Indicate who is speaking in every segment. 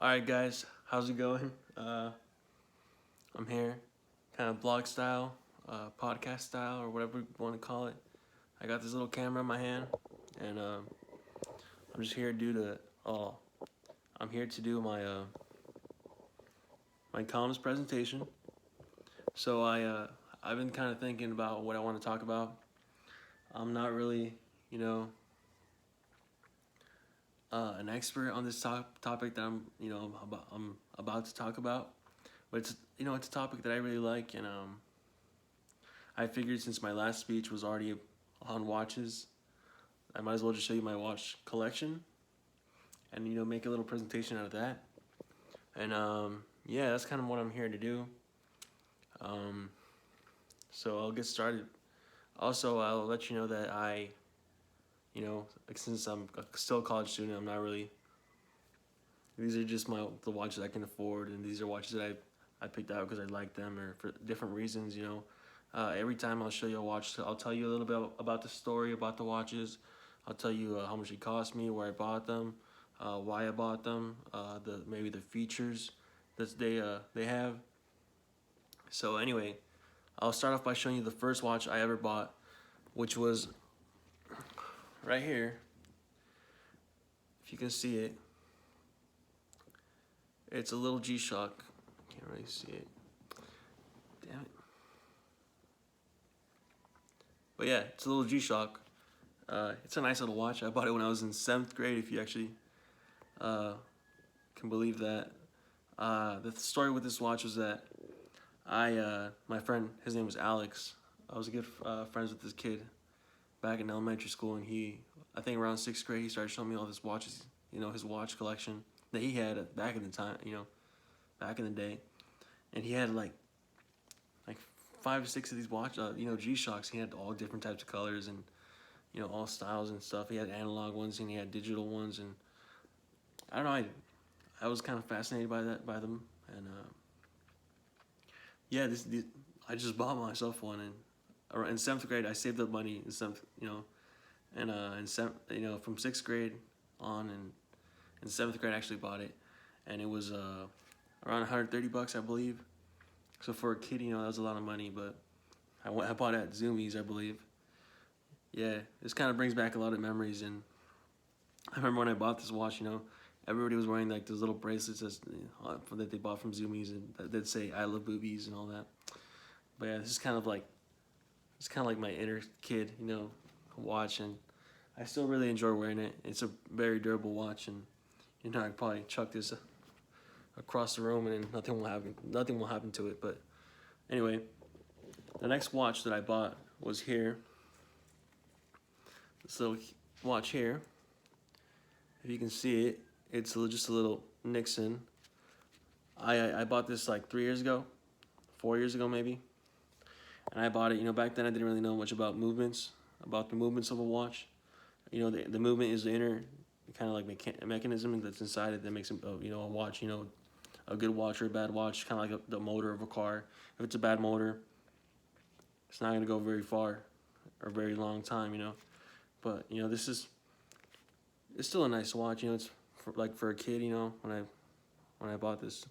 Speaker 1: Alright guys, how's it going? I'm here, kind of vlog style, podcast style, or whatever you want to call it. I got this little camera in my hand, and I'm just here due to, oh, I'm here to do my comms presentation. So I've been kind of thinking about what I want to talk about. I'm not really, you know, an expert on this topic that I'm about to talk about, but it's a topic that I really like, and I figured since my last speech was already on watches, I might as well just show you my watch collection, and make a little presentation out of that. And yeah, that's kind of what I'm here to do. Um, so I'll get started. Also, I'll let you know that like since I'm still a college student, I'm not really. These are just the watches I can afford, and these are watches that I picked out because I like them or for different reasons. Every time I'll show you a watch, I'll tell you a little bit about the story about the watches. I'll tell you how much it cost me, where I bought them, why I bought them, maybe the features that they have. So anyway, I'll start off by showing you the first watch I ever bought, which was right here. If you can see it, it's a little G-Shock. Can't really see it. Damn it. But yeah, it's a little G-Shock. It's a nice little watch. I bought it when I was in 7th grade, if you actually can believe that. The story with this watch was that my friend, his name was Alex. I was good friends with this kid back in elementary school, and I think around 6th grade, he started showing me all his watches, his watch collection that he had back in the time, back in the day. And he had like 5 or 6 of these G-Shocks. He had all different types of colors and, all styles and stuff. He had analog ones and he had digital ones, and I don't know, I was kind of fascinated by them, and yeah, I just bought myself one, and in 7th grade I saved up money in 7th, and from 6th grade on, and in 7th grade I actually bought it, and it was around $130, I believe. So for a kid, that was a lot of money, but I bought it at Zoomies, I believe. Yeah, this kind of brings back a lot of memories, and I remember when I bought this watch, everybody was wearing like those little bracelets that they bought from Zoomies, and that say "I love boobies" and all that. But yeah, it's kind of like my inner kid, watch, and I still really enjoy wearing it. It's a very durable watch, and I could probably chuck this across the room and nothing will happen. Nothing will happen to it. But anyway, the next watch that I bought was here. This little watch here. If you can see it, it's just a little Nixon. I bought this like 3 years ago, 4 years ago maybe, and I bought it. Back then I didn't really know much about the movements of a watch. The movement is the inner kind of like mechanism that's inside it that makes a watch. A good watch or a bad watch, kind of like the motor of a car. If it's a bad motor, it's not gonna go very far or very long time. But it's still a nice watch. It's for a kid. When I bought this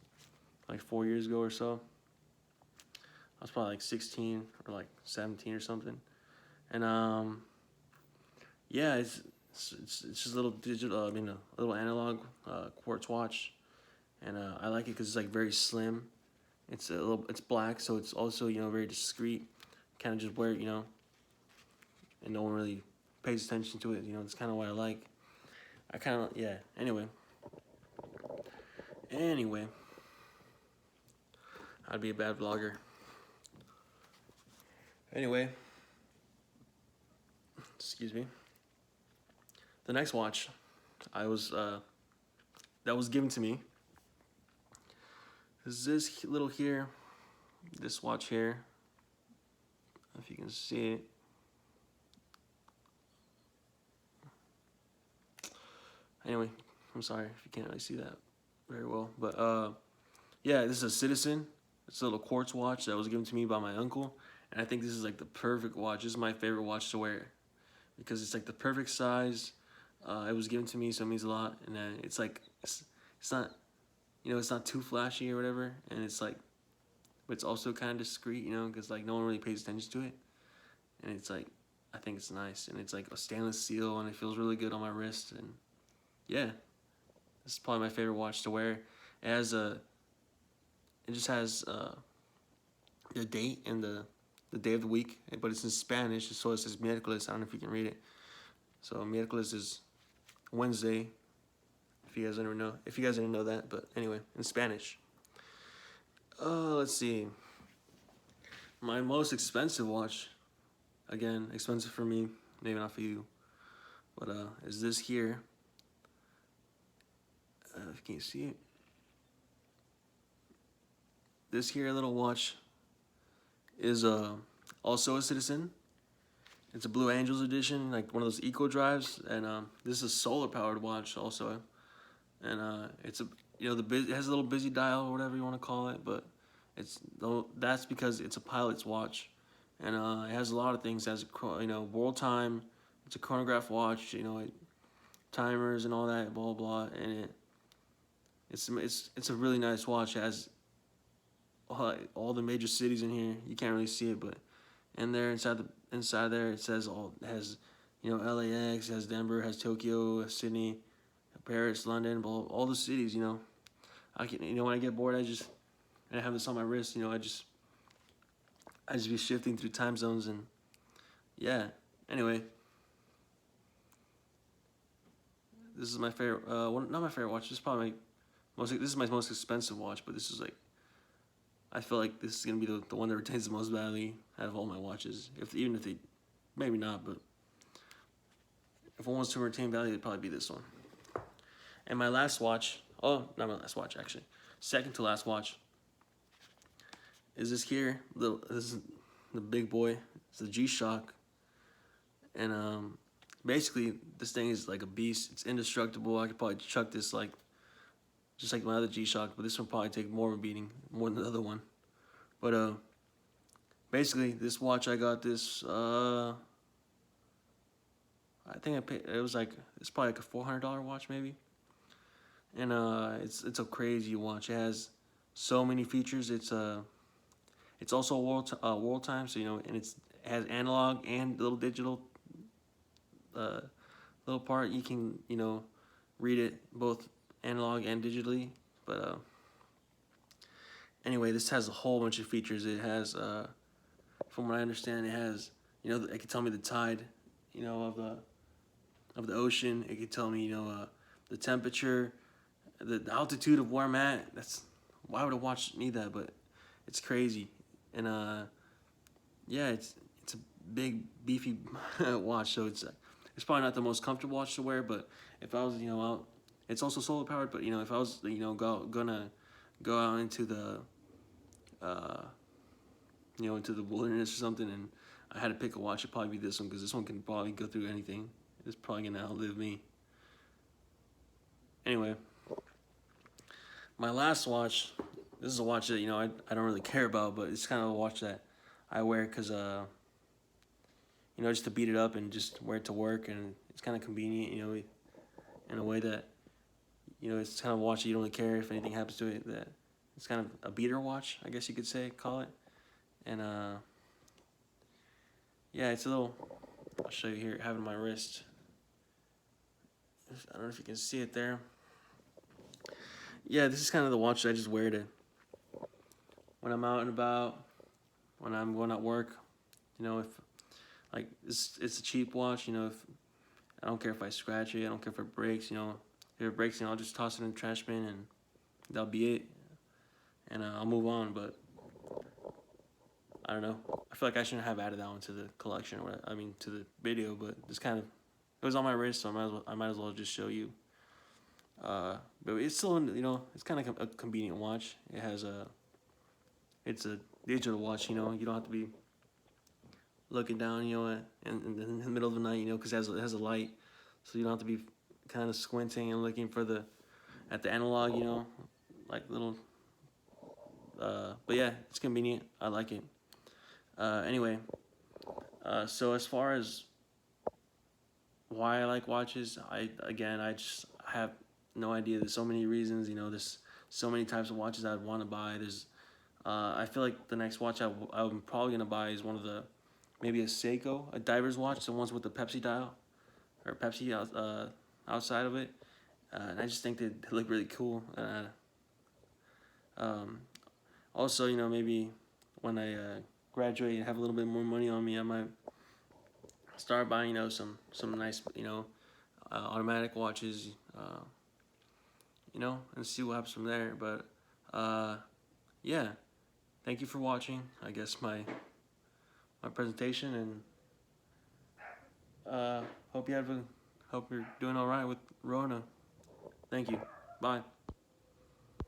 Speaker 1: like 4 years ago or so, I was probably like 16 or like 17 or something, and yeah, it's just a little digital. A little analog quartz watch, and I like it because it's like very slim. It's black, so it's also very discreet. Kind of just wear it, and no one really pays attention to it. It's kind of what I like. Yeah. Anyway, I'd be a bad vlogger. Anyway, excuse me. The next watch that was given to me is this little here, this watch here. If you can see it. Anyway, I'm sorry if you can't really see that very well, but yeah, this is a Citizen. It's a little quartz watch that was given to me by my uncle, and I think this is like the perfect watch. This is my favorite watch to wear because it's like the perfect size. It was given to me, so it means a lot, and it's like it's not it's not too flashy or whatever, and it's like, but it's also kind of discreet, because like no one really pays attention to it, and it's like, I think it's nice, and it's like a stainless steel, and it feels really good on my wrist, and yeah, this is probably my favorite watch to wear. It has it just has the date and the day of the week, but it's in Spanish, so it says miércoles. I don't know if you can read it. So miércoles is Wednesday. If you guys didn't know that, but anyway, in Spanish. Let's see. My most expensive watch, again, expensive for me, maybe not for you, but is this here. If you can't see it. This here little watch is also a Citizen. It's a Blue Angels edition, like one of those eco drives, and this is a solar powered watch also, and it's a it has a little busy dial or whatever you want to call it, but that's because it's a pilot's watch, and it has a lot of things. It has world time. It's a chronograph watch, timers and all that, blah blah, and it's a really nice watch. It has all the major cities in here. You can't really see it, but inside there it says it has LAX, it has Denver, it has Tokyo, it has Sydney, Paris, London, all the cities. I can when I get bored, I have this on my wrist. I just be shifting through time zones, and yeah. Anyway, this is my favorite. Not my favorite watch. This is probably this is my most expensive watch, but this is like, I feel like this is gonna be the one that retains the most value out of all my watches. Even if they, maybe not, but if one wants to retain value, it'd probably be this one. And my last watch, not my last watch actually, second to last watch, is this here. This is the big boy. It's the G-Shock, and basically this thing is like a beast. It's indestructible. I could probably chuck this like just like my other G-Shock, but this one probably take more of a beating, more than the other one. But basically this watch, I got this. I think I paid. It's probably like a $400 watch maybe. And it's a crazy watch. It has so many features. It's also world time, so and it has analog and little digital little part. You can read it both analog and digitally. But anyway, this has a whole bunch of features. It has, from what I understand, it has it can tell me the tide, of the ocean. It can tell me the temperature, the altitude of where I'm at. Why would a watch need that? But it's crazy, and yeah, it's a big beefy watch. So it's probably not the most comfortable watch to wear. But if I was out, it's also solar powered. But if I was gonna go out into the into the wilderness or something, and I had to pick a watch, it'd probably be this one, because this one can probably go through anything. It's probably gonna outlive me. Anyway, my last watch. This is a watch that I don't really care about, but it's kind of a watch that I wear because just to beat it up and just wear it to work, and it's kind of convenient, in a way that it's kind of a watch that you don't really care if anything happens to it. That it's kind of a beater watch, I guess you could call it, and yeah, it's a little. I'll show you here. I have it on my wrist. I don't know if you can see it there. Yeah, this is kind of the watch that I just wear to when I'm out and about, when I'm going at work. If like it's a cheap watch. If I don't care if I scratch it, I don't care if it breaks. If it breaks, I'll just toss it in the trash bin, and that'll be it. And I'll move on. But I don't know. I feel like I shouldn't have added that one to the collection, or to the video. But it was on my wrist, so I might as well just show you. But it's still, it's kind of a convenient watch. It's a digital watch. You don't have to be looking down, in the middle of the night, because it has a light, so you don't have to be kind of squinting and looking at the analog, like little. But yeah, it's convenient. I like it. Anyway, so as far as why I like watches, I just have no idea. There's so many reasons. There's so many types of watches I'd want to buy. There's I feel like the next watch I'm probably gonna buy is one of the, maybe a Seiko, a diver's watch, the ones with the Pepsi dial or Pepsi outside of it. And I just think they look really cool. Um, Also, maybe when I graduate and have a little bit more money on me, I might start buying, some nice, automatic watches, and see what happens from there. But yeah, thank you for watching. I guess my presentation, and hope you're doing all right with Rona. Thank you. Bye.